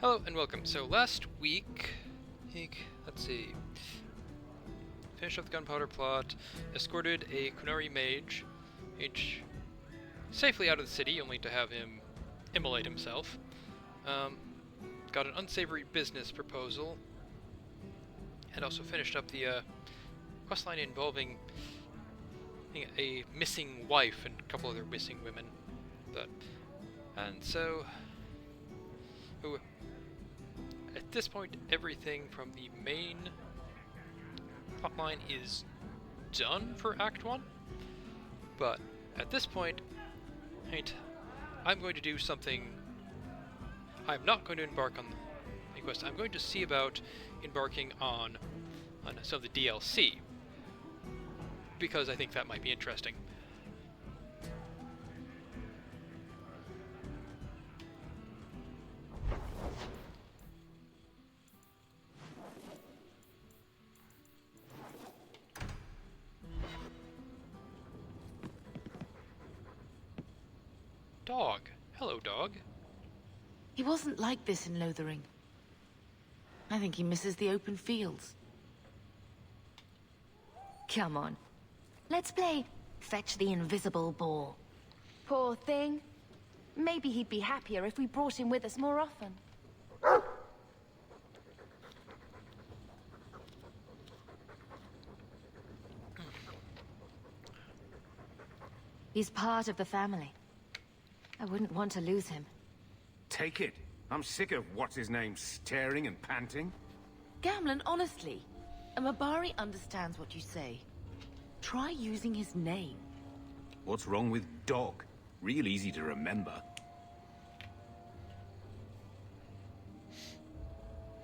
Hello and welcome. So last week, let's see, finished up the gunpowder plot, escorted a Kunari mage safely out of the city, only to have him immolate himself. Um, got an unsavory business proposal, and also finished up the questline involving a missing wife and a couple other missing women. And so, at this point, everything from the main plotline is done for Act 1, but at this point, I'm going to do something. I'm not going to embark on the quest. I'm going to see about embarking on some of the DLC, because I think that might be interesting. Dog. Hello, dog. He wasn't like this in Lothering. I think he misses the open fields. Come on. Let's play Fetch the Invisible Ball. Poor thing. Maybe he'd be happier if we brought him with us more often. He's part of the family. I wouldn't want to lose him. Take it. I'm sick of what's-his-name staring and panting. Gamlen, honestly, a Mabari understands what you say. Try using his name. What's wrong with dog? Real easy to remember.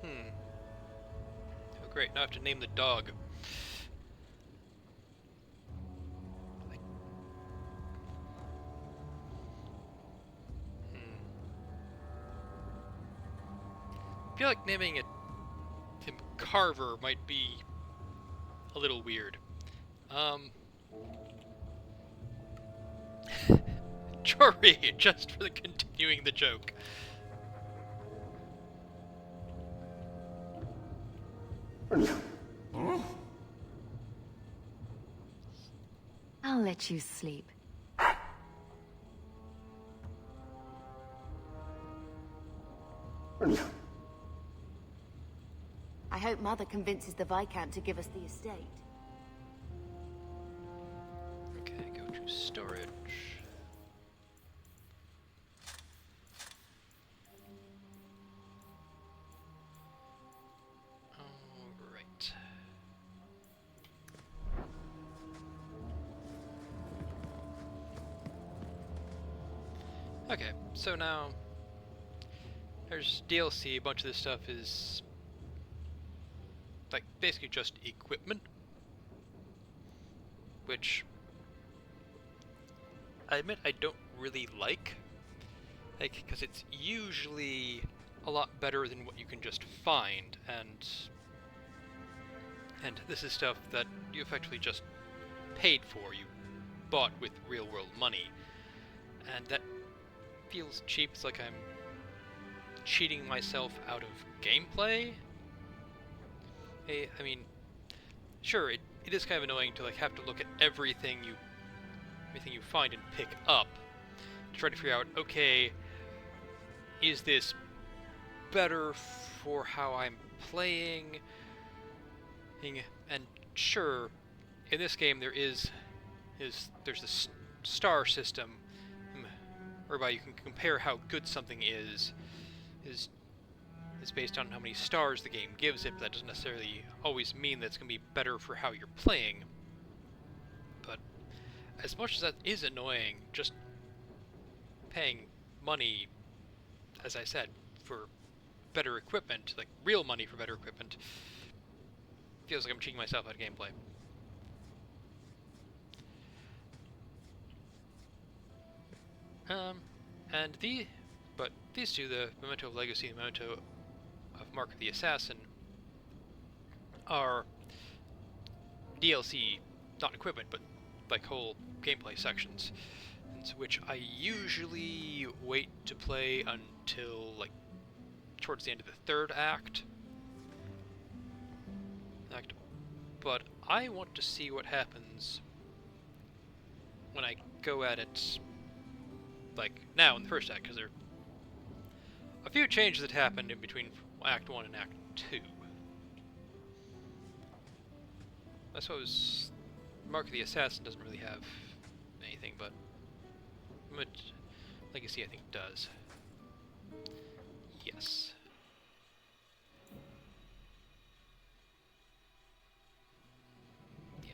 Oh great, now I have to name the dog. I feel like naming him Carver might be a little weird. Jory, just for the continuing the joke. I'll let you sleep. I hope Mother convinces the Viscount to give us the estate. Okay, go to storage. Alright. Okay, so now there's DLC. A bunch of this stuff is like basically just equipment, which I admit I don't really like, because it's usually a lot better than what you can just find, and this is stuff that you effectively just paid for, you bought with real world money, and that feels cheap. It's like I'm cheating myself out of gameplay. I mean, sure, it is kind of annoying to like have to look at everything you find and pick up to try to figure out, okay, is this better for how I'm playing? And sure, in this game there's this star system whereby you can compare how good something is based on how many stars the game gives it, but that doesn't necessarily always mean that it's going to be better for how you're playing. But as much as that is annoying, just paying money, as I said, for better equipment, like real money for better equipment, feels like I'm cheating myself out of gameplay. But these two, the Memento of Legacy and Memento of Mark of the Assassin, are DLC, not equipment, but like whole gameplay sections, which I usually wait to play until like towards the end of the third act. But I want to see what happens when I go at it, like, now in the first act, because there are a few changes that happened in between Act 1 and Act 2. I suppose Mark of the Assassin doesn't really have anything, but Legacy I think does. Yes.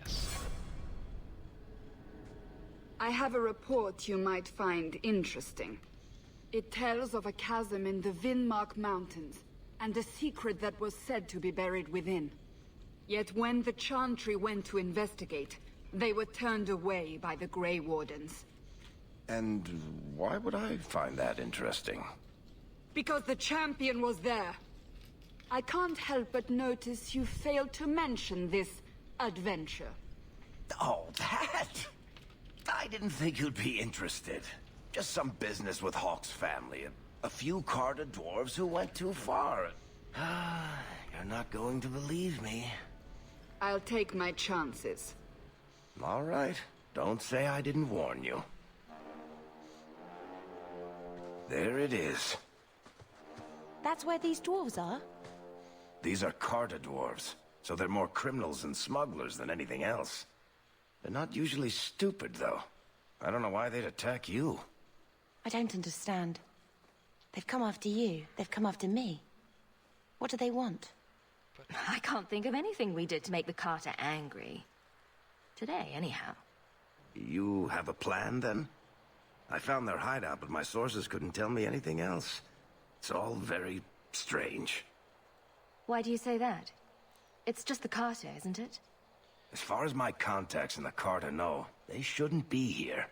Yes. I have a report you might find interesting. It tells of a chasm in the Vinmark Mountains, and a secret that was said to be buried within. Yet when the Chantry went to investigate, they were turned away by the Grey Wardens. And why would I find that interesting? Because the champion was there. I can't help but notice you failed to mention this adventure. Oh, that? I didn't think you'd be interested. Just some business with Hawke's family. A few Carta dwarves who went too far. You're not going to believe me. I'll take my chances. All right. Don't say I didn't warn you. There it is. That's where these dwarves are? These are Carta dwarves, so they're more criminals and smugglers than anything else. They're not usually stupid, though. I don't know why they'd attack you. I don't understand. They've come after you. They've come after me. What do they want? I can't think of anything we did to make the Carta angry. Today, anyhow. You have a plan, then? I found their hideout, but my sources couldn't tell me anything else. It's all very strange. Why do you say that? It's just the Carta, isn't it? As far as my contacts in the Carta know, they shouldn't be here.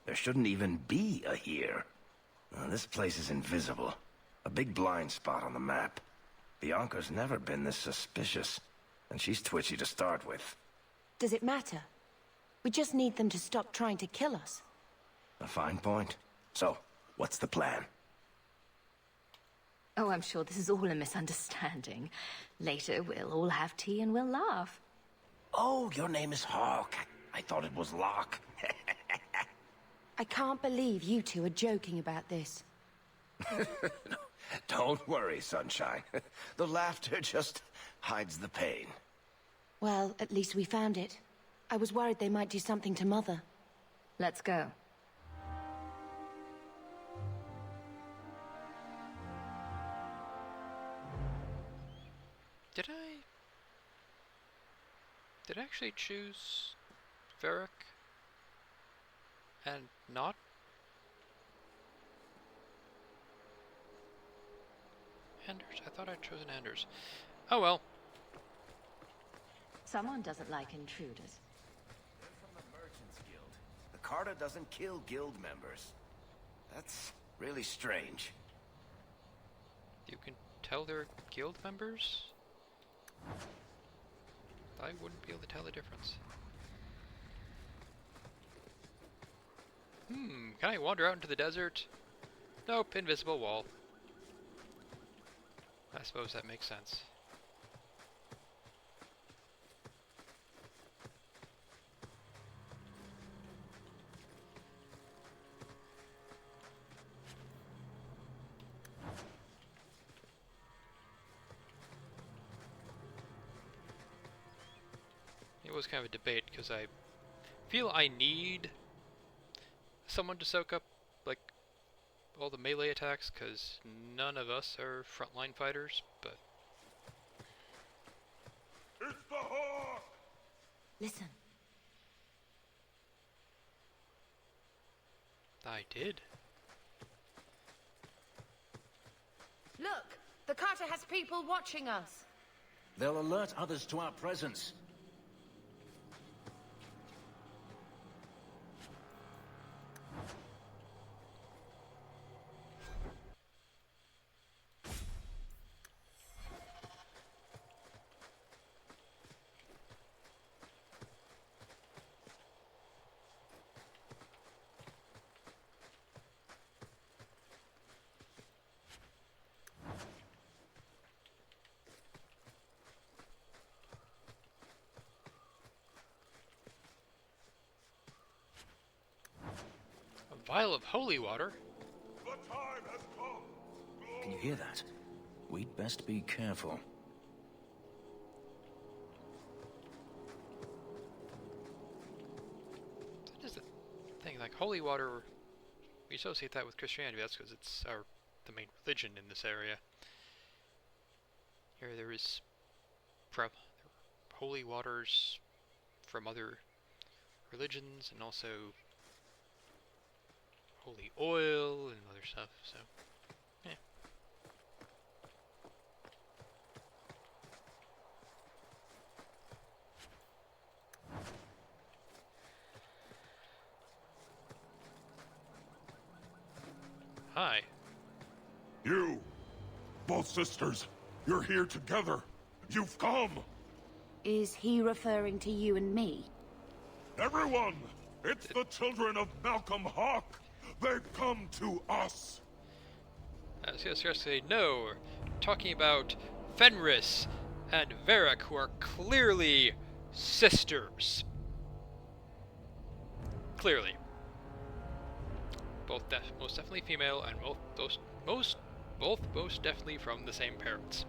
There shouldn't even be a here. This place is invisible. A big blind spot on the map. Bianca's never been this suspicious, and she's twitchy to start with. Does it matter? We just need them to stop trying to kill us. A fine point. So, what's the plan? Oh, I'm sure this is all a misunderstanding. Later, we'll all have tea and we'll laugh. Oh, your name is Hawk. I thought it was Locke. I can't believe you two are joking about this. Don't worry, Sunshine. The laughter just hides the pain. Well, at least we found it. I was worried they might do something to Mother. Let's go. Did I actually choose Varric and not? Anders? I thought I'd chosen Anders. Oh well. Someone doesn't like intruders. They're from the Merchants Guild. The Carta doesn't kill guild members. That's really strange. You can tell they're guild members? I wouldn't be able to tell the difference. Can I wander out into the desert? Nope, invisible wall. I suppose that makes sense. It was kind of a debate because I feel I need someone to soak up like all the melee attacks because none of us are frontline fighters, but It's the Hawk! Listen. I did. Look! The Carta has people watching us! They'll alert others to our presence. Vial of holy water? The time has come. Can you hear that? We'd best be careful. That is the thing, like holy water, we associate that with Christianity. That's because it's the main religion in this area. Here there is holy waters from other religions, and also holy oil and other stuff, so yeah. Hi. You, both sisters, you're here together. You've come. Is he referring to you and me? Everyone, it's the children of Malcolm Hawk. They've come to us. I was gonna say no. We're talking about Fenris and Varric, who are clearly sisters. Clearly. Both most definitely female, and both most definitely from the same parents.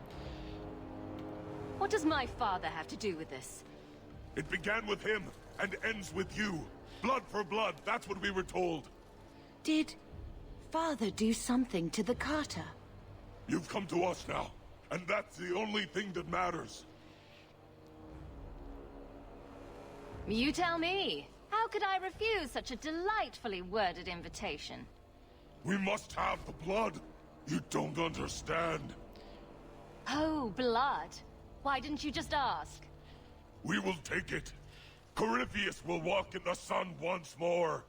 What does my father have to do with this? It began with him and ends with you. Blood for blood, that's what we were told. Did father do something to the Carta? You've come to us now, and that's the only thing that matters. You tell me. How could I refuse such a delightfully worded invitation? We must have the blood. You don't understand. Oh, blood. Why didn't you just ask? We will take it. Corypheus will walk in the sun once more.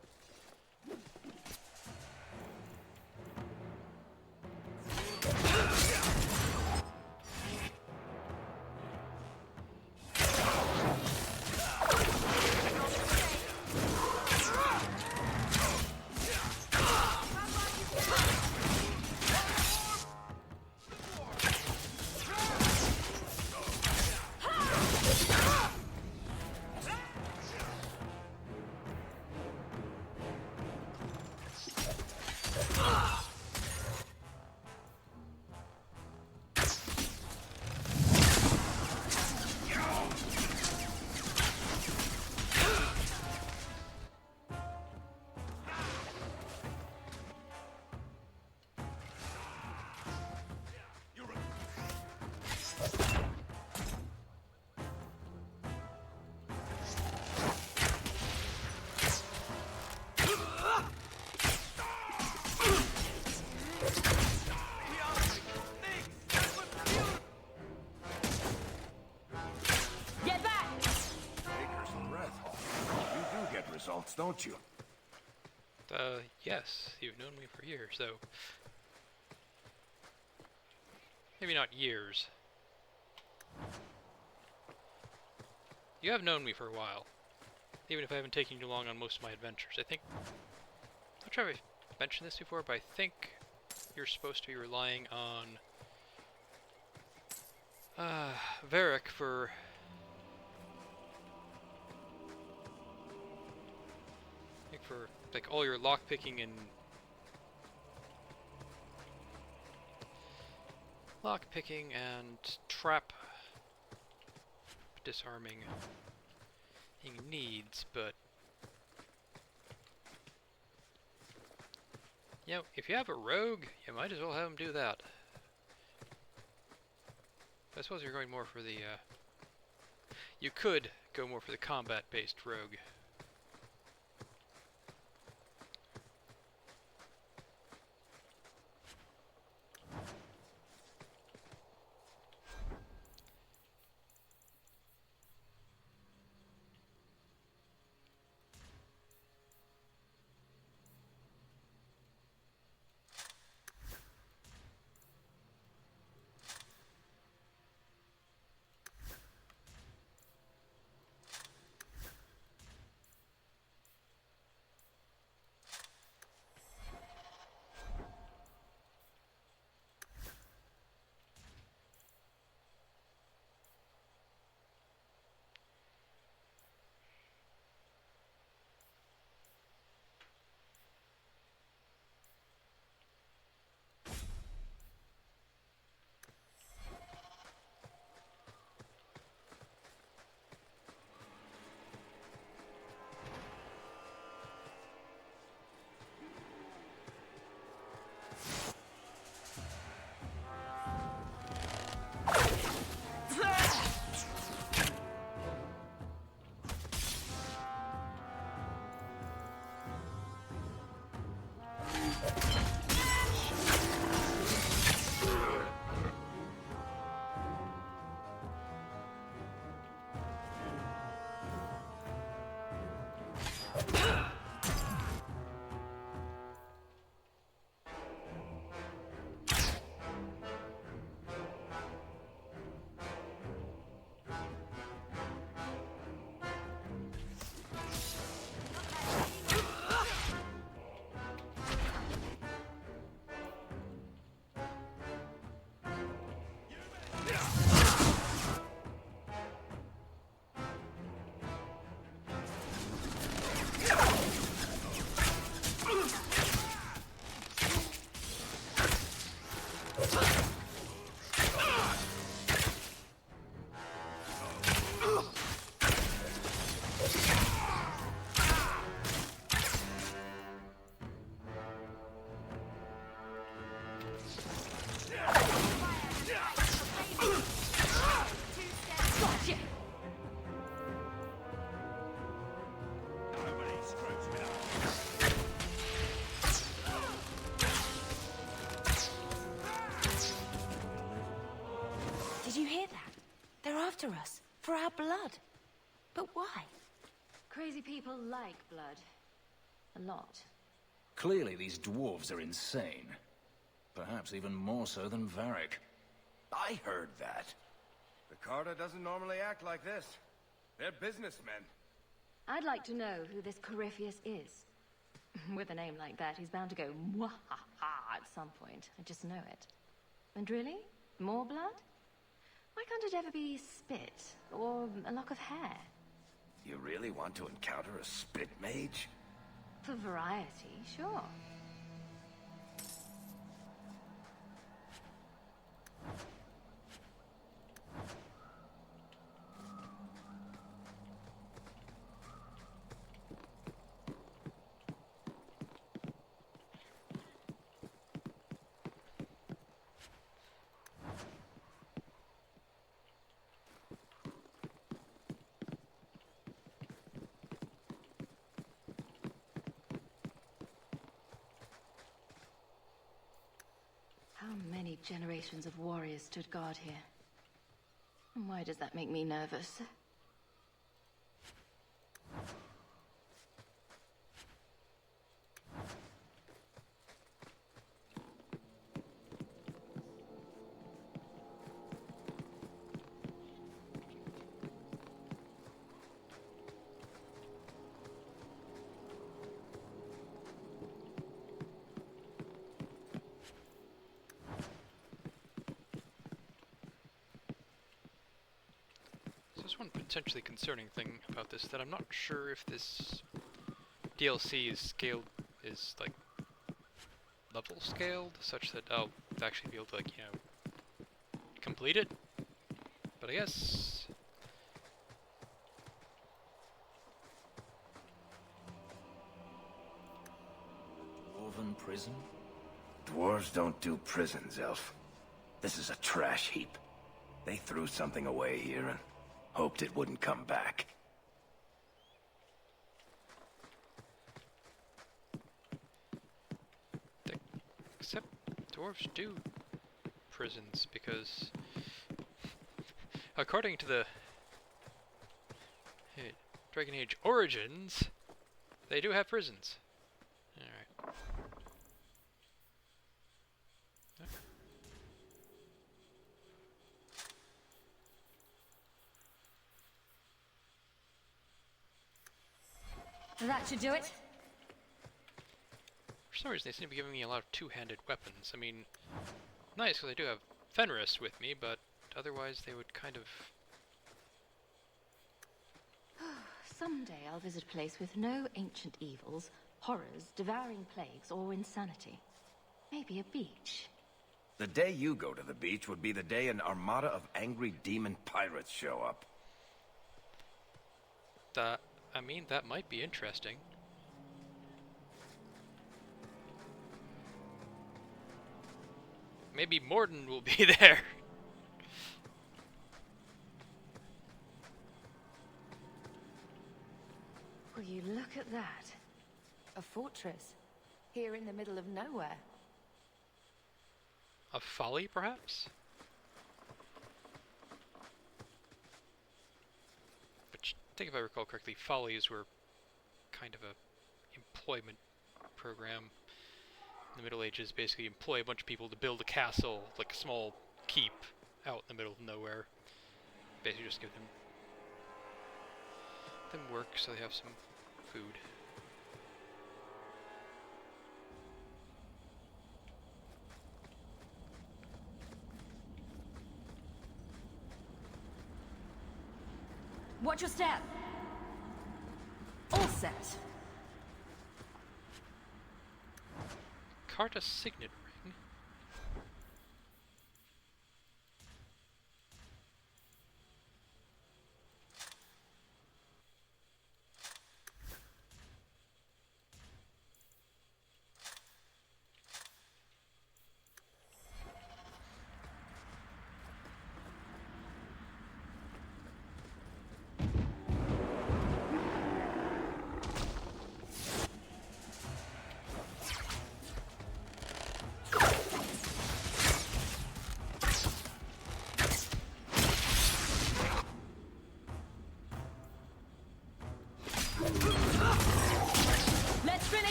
Results, don't you? Yes, you've known me for years, though. Maybe not years. You have known me for a while, even if I haven't taken you along on most of my adventures. I think, I'm not sure if I've mentioned this before, but I think you're supposed to be relying on Varric for like all your lockpicking and trap disarming needs, but you know, if you have a rogue, you might as well have him do that. I suppose you're going more for the you could go more for the combat-based rogue. after us, for our blood. But why? Crazy people like blood. A lot. Clearly these dwarves are insane. Perhaps even more so than Varric. I heard that. The Carta doesn't normally act like this. They're businessmen. I'd like to know who this Corypheus is. With a name like that, he's bound to go mwahaha at some point. I just know it. And really? More blood? Why can't it ever be spit? Or a lock of hair? You really want to encounter a spit mage? For variety, sure. How many generations of warriors stood guard here? And why does that make me nervous? There's one potentially concerning thing about this, that I'm not sure if this DLC is like level scaled, such that I'll actually be able to, like, you know, complete it. But I guess Dwarven prison? Dwarves don't do prisons, Elf. This is a trash heap. They threw something away here and hoped it wouldn't come back. except dwarves do prisons, because according to the Dragon Age Origins, they do have prisons. Alright. That should do it. For some reason they seem to be giving me a lot of two-handed weapons. I mean, nice, because I do have Fenris with me, but otherwise they would kind of... Someday I'll visit a place with no ancient evils, horrors, devouring plagues, or insanity. Maybe a beach. The day you go to the beach would be the day an armada of angry demon pirates show up. I mean, that might be interesting. Maybe Morden will be there. Will you look at that? A fortress. Here in the middle of nowhere. A folly, perhaps? I think if I recall correctly, follies were kind of a employment program in the Middle Ages. Basically employ a bunch of people to build a castle, like a small keep, out in the middle of nowhere. Basically just give them work so they have some food. Watch your step. All set. Carta signet ring.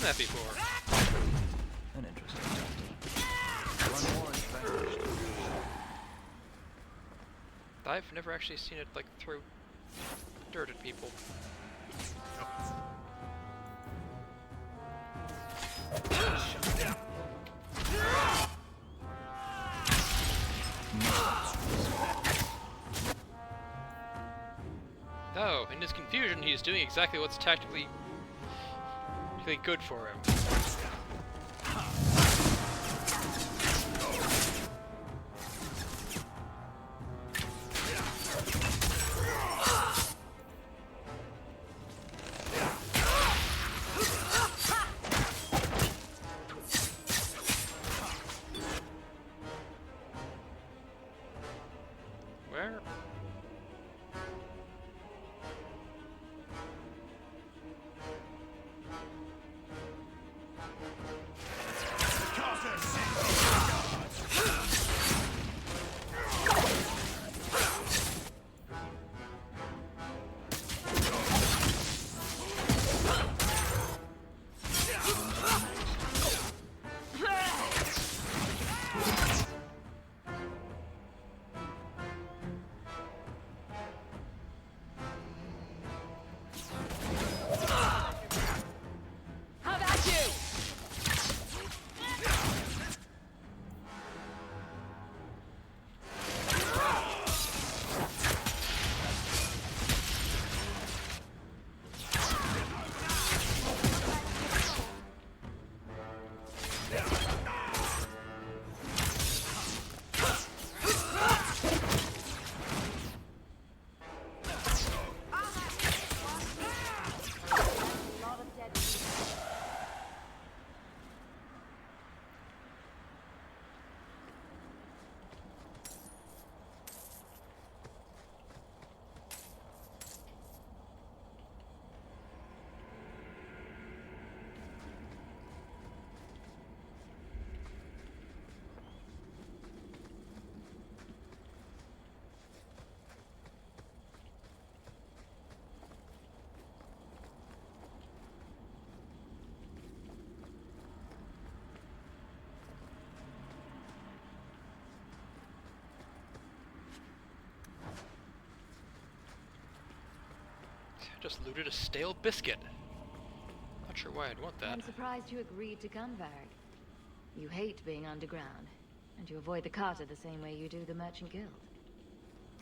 that before. An interesting tactic. One more is vanished. I've never actually seen it, like, throw dirt at people. Oh, in his confusion, he's doing exactly what's tactically really good for him. Where? How about you? I just looted a stale biscuit. Not sure why I'd want that. I'm surprised you agreed to come, Varric. You hate being underground, and you avoid the Carta the same way you do the Merchant Guild.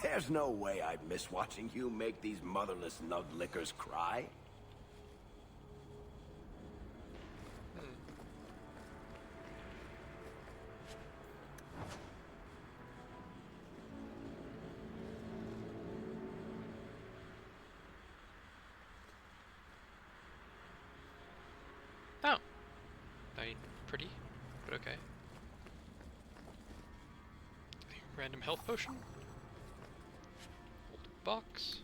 There's no way I'd miss watching you make these motherless nug-lickers cry. Oh. I mean, pretty, but okay. Random health potion. Old box.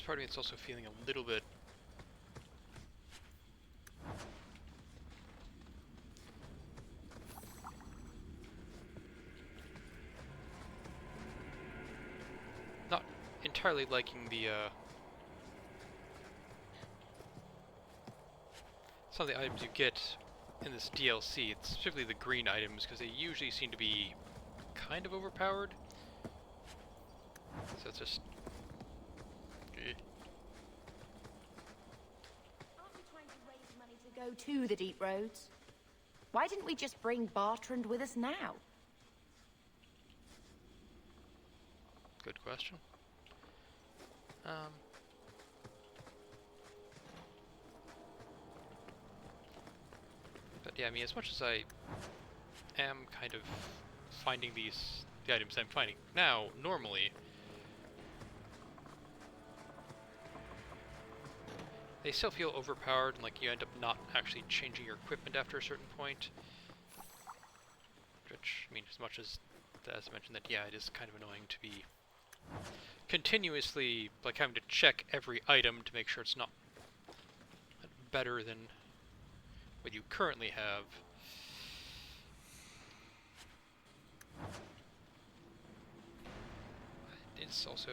guess part of me is also feeling a little bit not entirely liking the some of the items you get in this DLC, it's specifically the green items, because they usually seem to be kind of overpowered. So it's just... Aren't we trying to raise money to go to the deep roads? Why didn't we just bring Bartrand with us now? Good question. But yeah, I mean, as much as I am kind of finding the items I'm finding now, normally, they still feel overpowered, and like you end up not actually changing your equipment after a certain point. Which, I mean, as much as I mentioned that, yeah, it is kind of annoying to be continuously like having to check every item to make sure it's not better than what you currently have. It's also,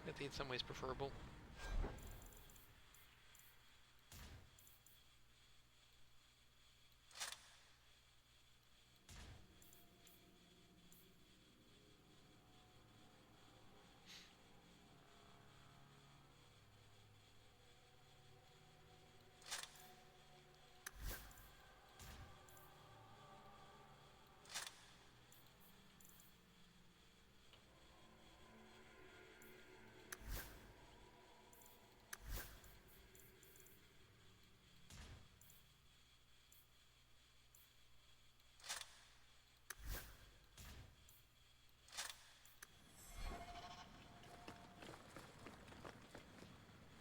I think, in some ways preferable.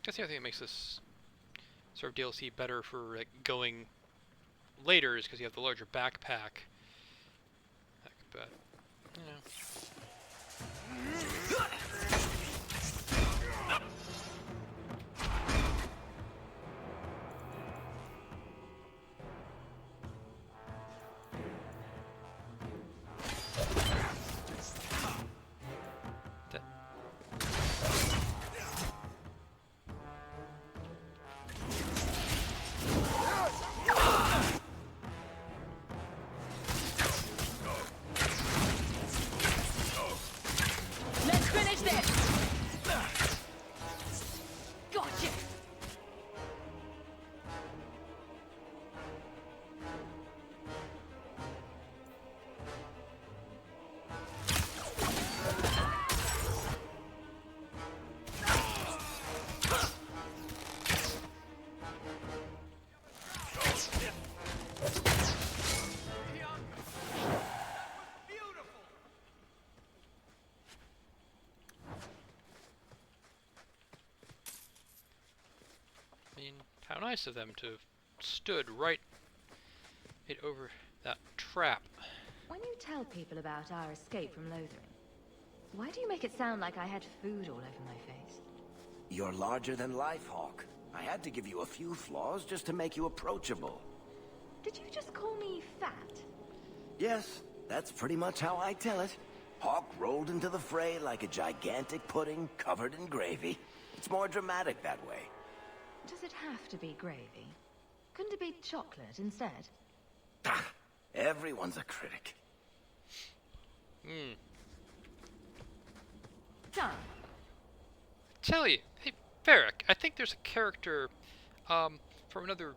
That's the other thing that makes this sort of DLC better for like, going later is because you have the larger backpack. But, you know. How nice of them to have stood right over that trap. When you tell people about our escape from Lothering, why do you make it sound like I had food all over my face? You're larger than life, Hawk. I had to give you a few flaws just to make you approachable. Did you just call me fat? Yes, that's pretty much how I tell it. Hawk rolled into the fray like a gigantic pudding covered in gravy. It's more dramatic that way. Does it have to be gravy? Couldn't it be chocolate instead? Ah, everyone's a critic. Done. Tell you, hey, Varric, I think there's a character from another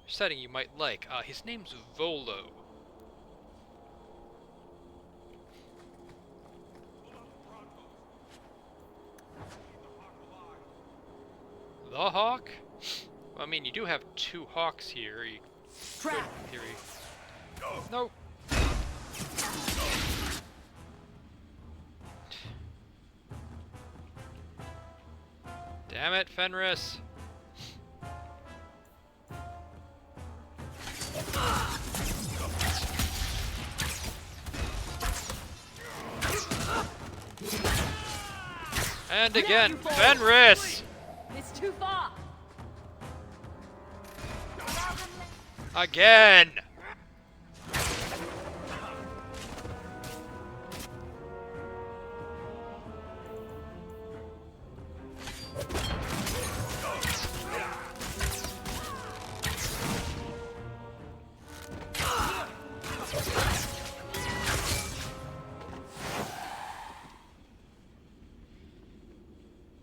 setting you might like. His name's Volo. The Hawk? Well, I mean, you do have two Hawks here. You could, in theory. No. Damn it, Fenris. And again, Fenris! It's too far. Again!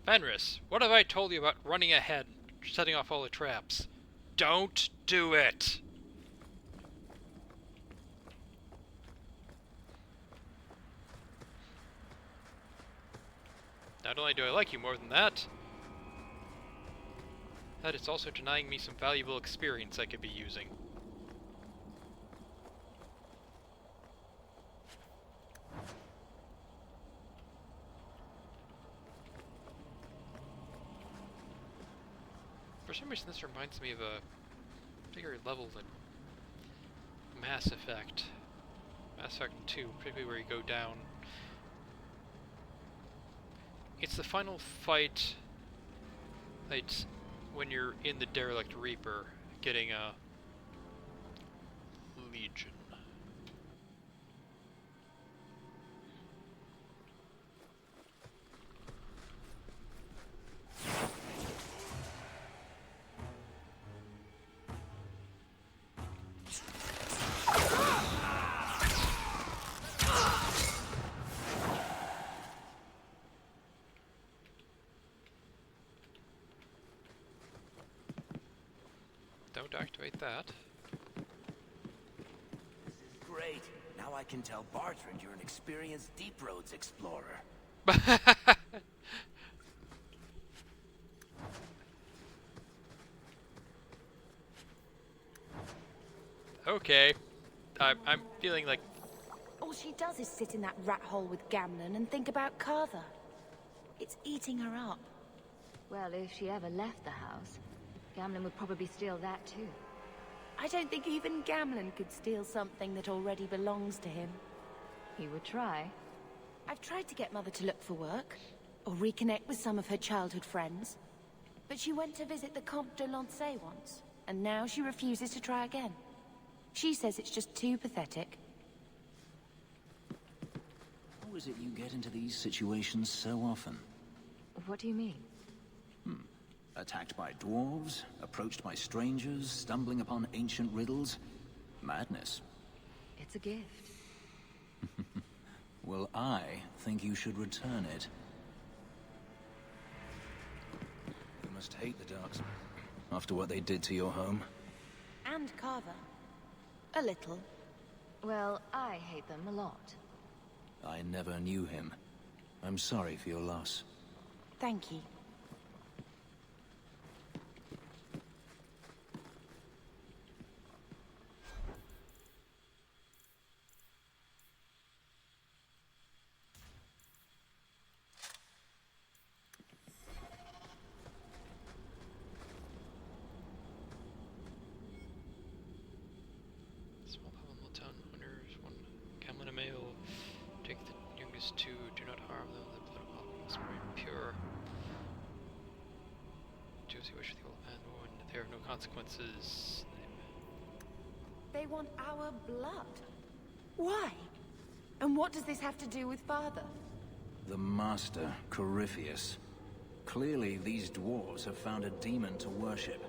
Fenris, what have I told you about running ahead, setting off all the traps? Don't do it! Not only do I like you more than that, it's also denying me some valuable experience I could be using. For some reason this reminds me of a bigger level than Mass Effect. Mass Effect 2, particularly where you go down. It's the final fight, like, when you're in the Derelict Reaper, getting a Legion. Don't activate that. This is great. Now I can tell Bartrand you're an experienced deep roads explorer. Okay. I'm feeling like... All she does is sit in that rat hole with Gamlen and think about Carta. It's eating her up. Well, if she ever left the house, Gamlen would probably steal that too. I don't think even Gamlen could steal something that already belongs to him. He would try. I've tried to get Mother to look for work, or reconnect with some of her childhood friends. But she went to visit the Comte de Lancey once, and now she refuses to try again. She says it's just too pathetic. How is it you get into these situations so often? What do you mean? Attacked by dwarves, approached by strangers, stumbling upon ancient riddles. Madness. It's a gift. Well, I think you should return it. You must hate the Darks after what they did to your home. And Carver. A little. Well, I hate them a lot. I never knew him. I'm sorry for your loss. Thank you. Small Pavilion Town owners, one Camlin a male. Take the youngest two, do not harm them, the blood of all must remain pure. Do as you wish with the old man, woman, there are no consequences. They want our blood. Why? And what does this have to do with Father? The Master, Corypheus. Clearly, these dwarves have found a demon to worship.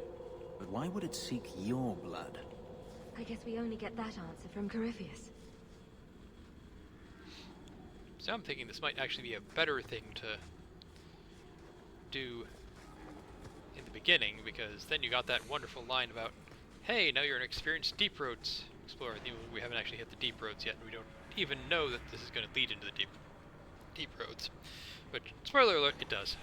But why would it seek your blood? I guess we only get that answer from Corypheus. So I'm thinking this might actually be a better thing to do in the beginning, because then you got that wonderful line about, hey, now you're an experienced deep roads explorer. We haven't actually hit the deep roads yet, and we don't even know that this is going to lead into the deep roads. But spoiler alert, it does.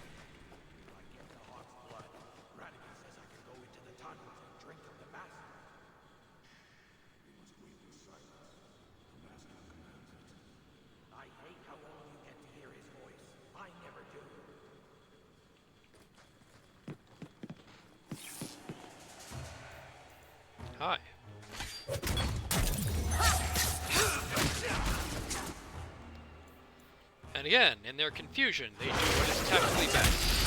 Hi. And Again, in their confusion, they do what is tactically best.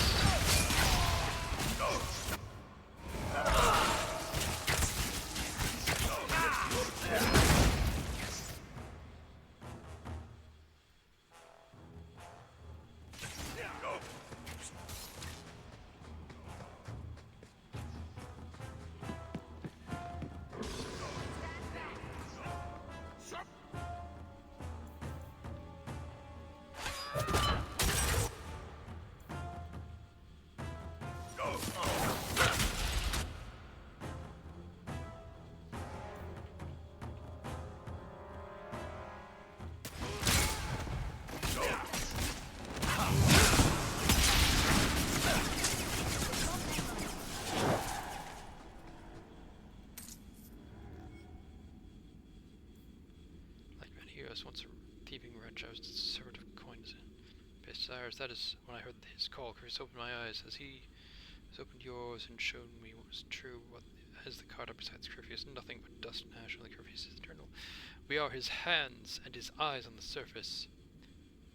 Once a thieving wretch, I was sort of coins Desires. That is when I heard his call. Chris opened my eyes as he has opened yours and shown me what was true. What has the Carta besides Corypheus? Nothing but dust and ash. Only Corypheus is eternal. We are his hands and his eyes on the surface.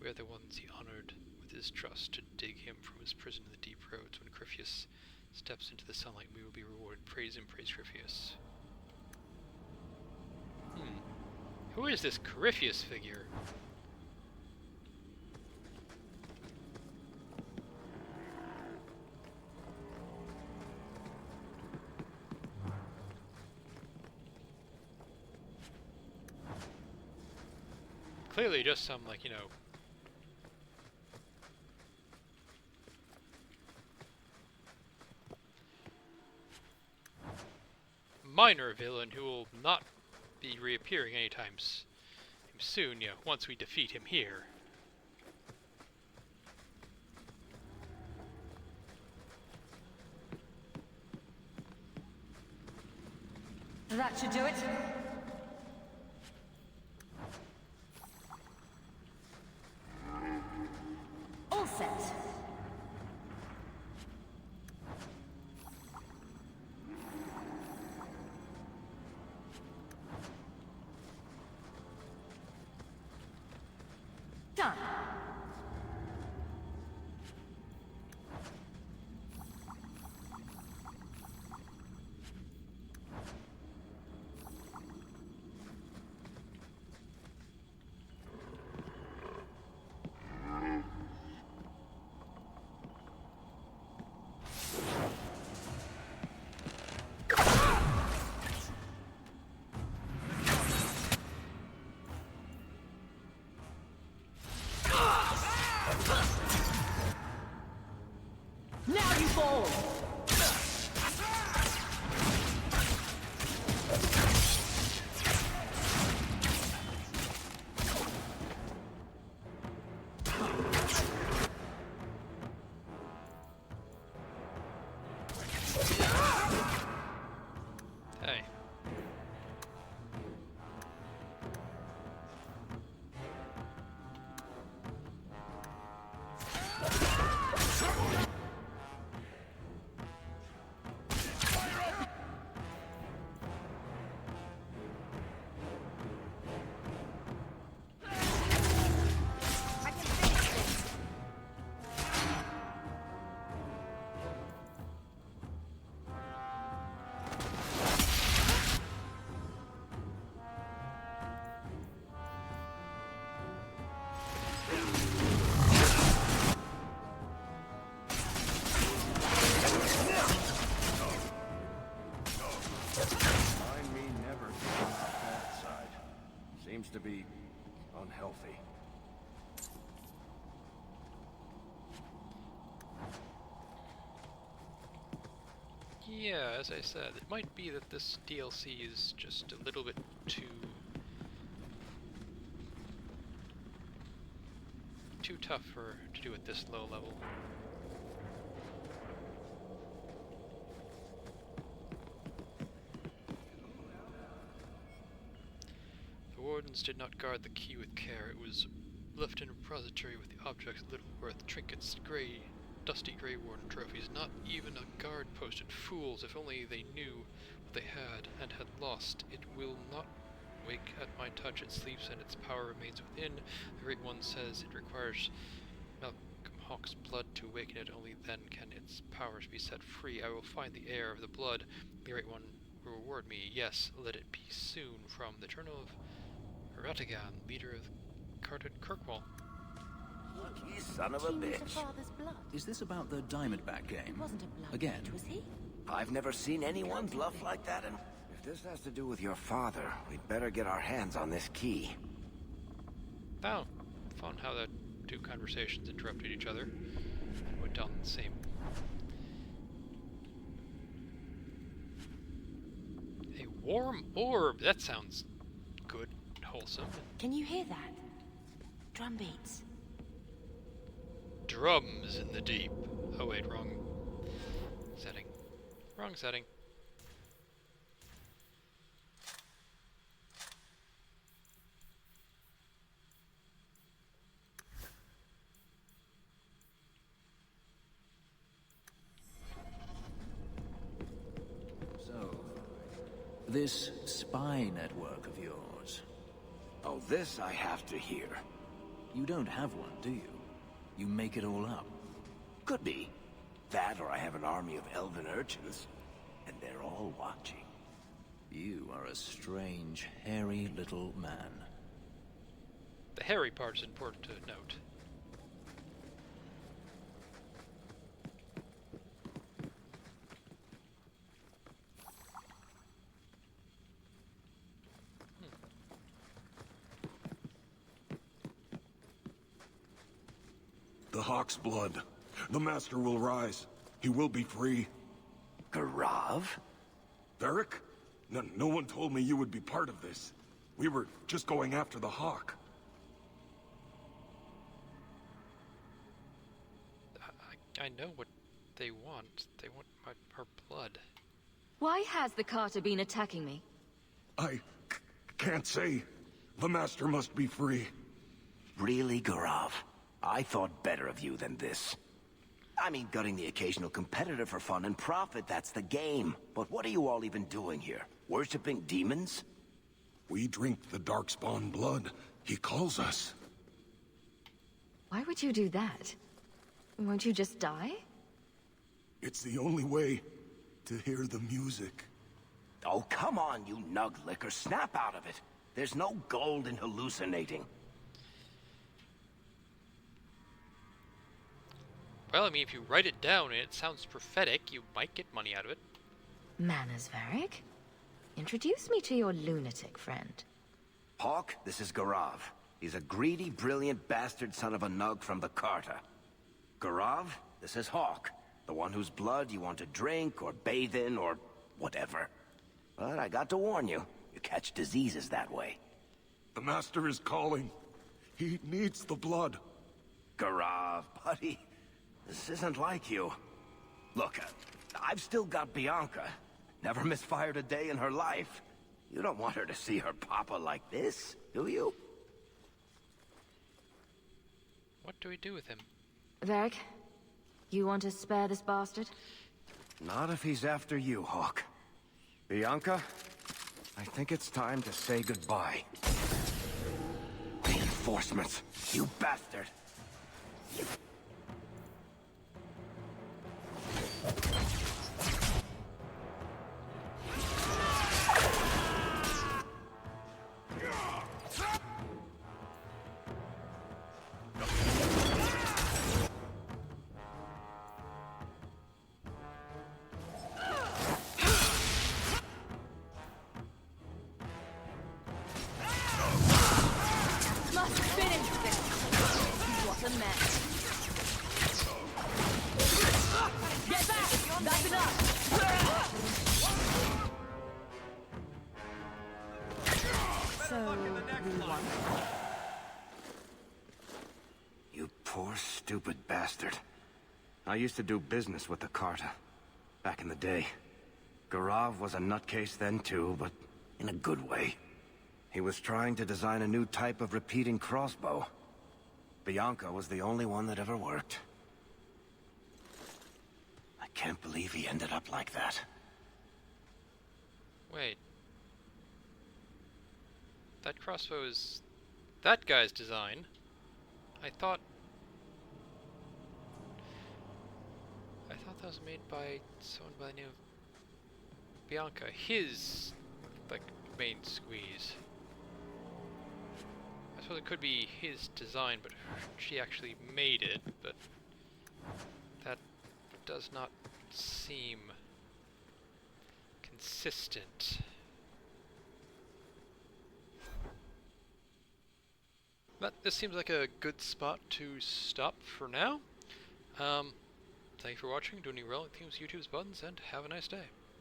We are the ones he honored with his trust to dig him from his prison in the deep roads. When Corypheus steps into the sunlight, we will be rewarded. Praise him, praise Corypheus. Who is this Corypheus figure? Clearly just some, like, you know, minor villain who will not be reappearing anytime soon, once we defeat him here. That should do it. All set. Done. Now you fall! Hey. To be unhealthy. Yeah, as I said, it might be that this DLC is just a little bit too tough to do at this low level. The wardens did not guard the key with care. It was left in a repository with the objects little worth, trinkets, dusty Grey Warden trophies. Not even a guard posted. Fools! If only they knew what they had and had lost. It will wake at my touch. It sleeps and its power remains within. The Great One says it requires Malcolm Hawk's blood to awaken it. Only then can its powers be set free. I will find the heir of the blood. The Great One will reward me. Yes, let it be soon. From the Journal of Ratigan, leader of Carta Kirkwall. You son of a She was bitch. her father's blood. Is this about the Diamondback game? He wasn't a blood Again? mage, was he? I've never seen anyone bluff like that, and if this has to do with your father, we'd better get our hands on this key. Oh, fun how the two conversations interrupted each other and went down the same. A warm orb. That sounds good, wholesome. Can you hear that? Drum beats. Drums in the deep. Oh wait, wrong setting. Wrong setting. So, this spy network of yours, Oh, this I have to hear. you don't have one, do you? You make it all up. Could be. That or I have an army of elven urchins, and they're all watching. You are a strange, hairy little man. The hairy part is important to note. The Hawk's blood. The Master will rise. He will be free. Garav? Varric? No one told me you would be part of this. We were just going after the Hawk. I know what they want. They want her blood. Why has the Carta been attacking me? I can't say. The Master must be free. Really, Garav? I thought better of you than this. I mean, gutting the occasional competitor for fun and profit, that's the game. But what are you all even doing here? Worshipping demons? We drink the Darkspawn blood. He calls us. Why would you do that? Won't you just die? It's the only way to hear the music. Oh, come on, you nug licker. Snap out of it. There's no gold in hallucinating. Well, I mean, if you write it down and it sounds prophetic, you might get money out of it. Manners, Varric. Introduce me to your lunatic friend. Hawk, this is Garav. He's a greedy, brilliant bastard son of a nug from the Carta. Garav, this is Hawk. The one whose blood you want to drink or bathe in or whatever. But I got to warn you, you catch diseases that way. The Master is calling. He needs the blood. Garav, buddy, this isn't like you. Look, I've still got Bianca. Never misfired a day in her life. You don't want her to see her papa like this, do you? What do we do with him? Varric, you want to spare this bastard? Not if he's after you, Hawk. Bianca, I think it's time to say goodbye. Reinforcements, you bastard! Must finish this. What a mess. Get back! That's enough! So, we won. You poor, stupid bastard. I used to do business with the Carta. Back in the day. Garav was a nutcase then too, but in a good way. He was trying to design a new type of repeating crossbow. Bianca was the only one that ever worked. I can't believe he ended up like that. Wait. That crossbow is that guy's design. I thought that was made by someone by the name of Bianca. His, like, main squeeze. I suppose it could be his design, but she actually made it, but that does not seem consistent. But this seems like a good spot to stop for now. Thank you for watching, doing well with YouTube's buttons, and have a nice day.